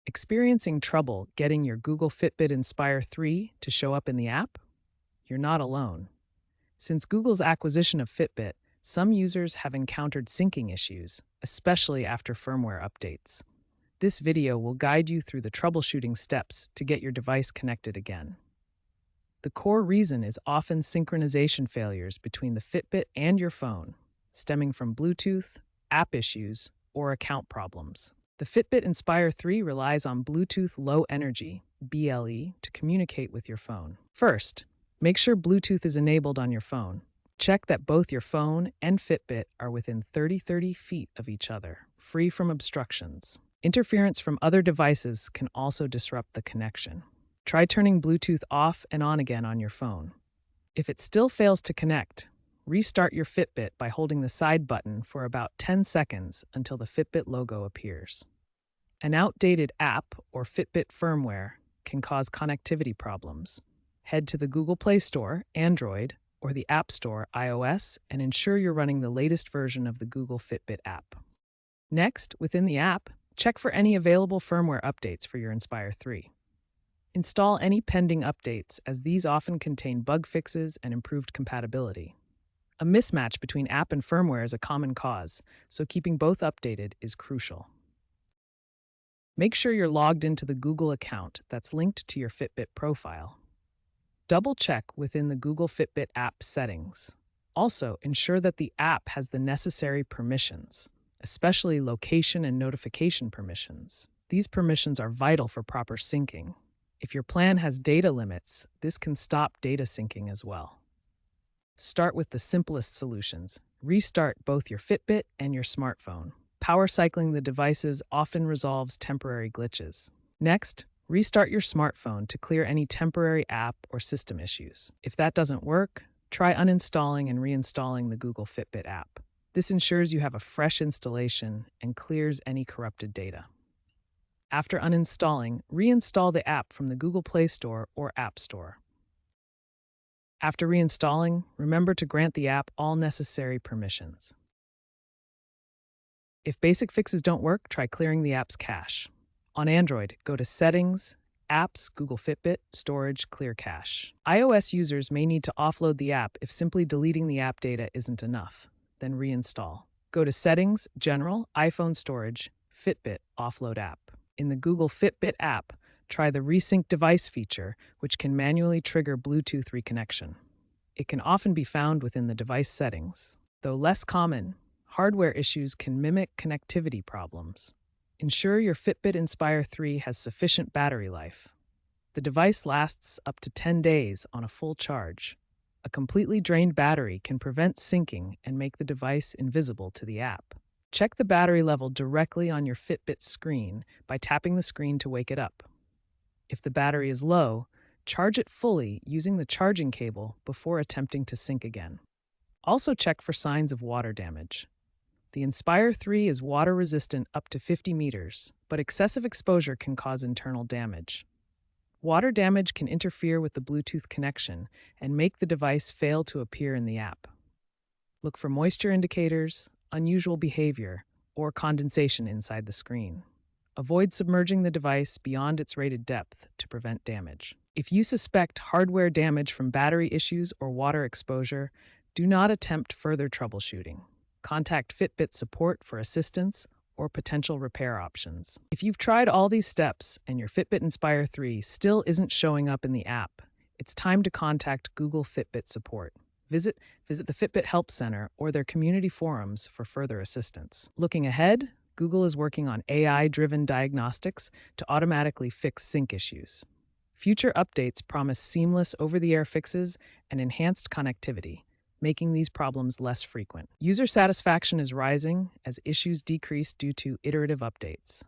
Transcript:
Experiencing trouble getting your Google Fitbit Inspire 3 to show up in the app? You're not alone. Since Google's acquisition of Fitbit, some users have encountered syncing issues, especially after firmware updates. This video will guide you through the troubleshooting steps to get your device connected again. The core reason is often synchronization failures between the Fitbit and your phone, stemming from Bluetooth, app issues, or account problems. The Fitbit Inspire 3 relies on Bluetooth Low Energy (BLE) to communicate with your phone. First, make sure Bluetooth is enabled on your phone. Check that both your phone and Fitbit are within 30 feet of each other, free from obstructions. Interference from other devices can also disrupt the connection. Try turning Bluetooth off and on again on your phone. If it still fails to connect, restart your Fitbit by holding the side button for about 10 seconds until the Fitbit logo appears. An outdated app or Fitbit firmware can cause connectivity problems. Head to the Google Play Store, Android, or the App Store, iOS, and ensure you're running the latest version of the Google Fitbit app. Next, within the app, check for any available firmware updates for your Inspire 3. Install any pending updates, as these often contain bug fixes and improved compatibility. A mismatch between app and firmware is a common cause, so keeping both updated is crucial. Make sure you're logged into the Google account that's linked to your Fitbit profile. Double-check within the Google Fitbit app settings. Also, ensure that the app has the necessary permissions, especially location and notification permissions. These permissions are vital for proper syncing. If your plan has data limits, this can stop data syncing as well. Start with the simplest solutions. Restart both your Fitbit and your smartphone. Power cycling the devices often resolves temporary glitches. Next, restart your smartphone to clear any temporary app or system issues. If that doesn't work, try uninstalling and reinstalling the Google Fitbit app. This ensures you have a fresh installation and clears any corrupted data. After uninstalling, reinstall the app from the Google Play Store or App Store. After reinstalling, remember to grant the app all necessary permissions. If basic fixes don't work, try clearing the app's cache. On Android, go to Settings, Apps, Google Fitbit, Storage, Clear Cache. iOS users may need to offload the app if simply deleting the app data isn't enough. Then reinstall. Go to Settings, General, iPhone Storage, Fitbit, Offload App. In the Google Fitbit app, try the Resync Device feature, which can manually trigger Bluetooth reconnection. It can often be found within the device settings. Though less common, hardware issues can mimic connectivity problems. Ensure your Fitbit Inspire 3 has sufficient battery life. The device lasts up to 10 days on a full charge. A completely drained battery can prevent syncing and make the device invisible to the app. Check the battery level directly on your Fitbit screen by tapping the screen to wake it up. If the battery is low, charge it fully using the charging cable before attempting to sync again. Also check for signs of water damage. The Inspire 3 is water-resistant up to 50 meters, but excessive exposure can cause internal damage. Water damage can interfere with the Bluetooth connection and make the device fail to appear in the app. Look for moisture indicators, unusual behavior, or condensation inside the screen. Avoid submerging the device beyond its rated depth to prevent damage. If you suspect hardware damage from battery issues or water exposure, do not attempt further troubleshooting. Contact Fitbit support for assistance or potential repair options. If you've tried all these steps and your Fitbit Inspire 3 still isn't showing up in the app, it's time to contact Google Fitbit support. Visit the Fitbit Help Center or their community forums for further assistance. Looking ahead, Google is working on AI-driven diagnostics to automatically fix sync issues. Future updates promise seamless over-the-air fixes and enhanced connectivity, making these problems less frequent. User satisfaction is rising as issues decrease due to iterative updates.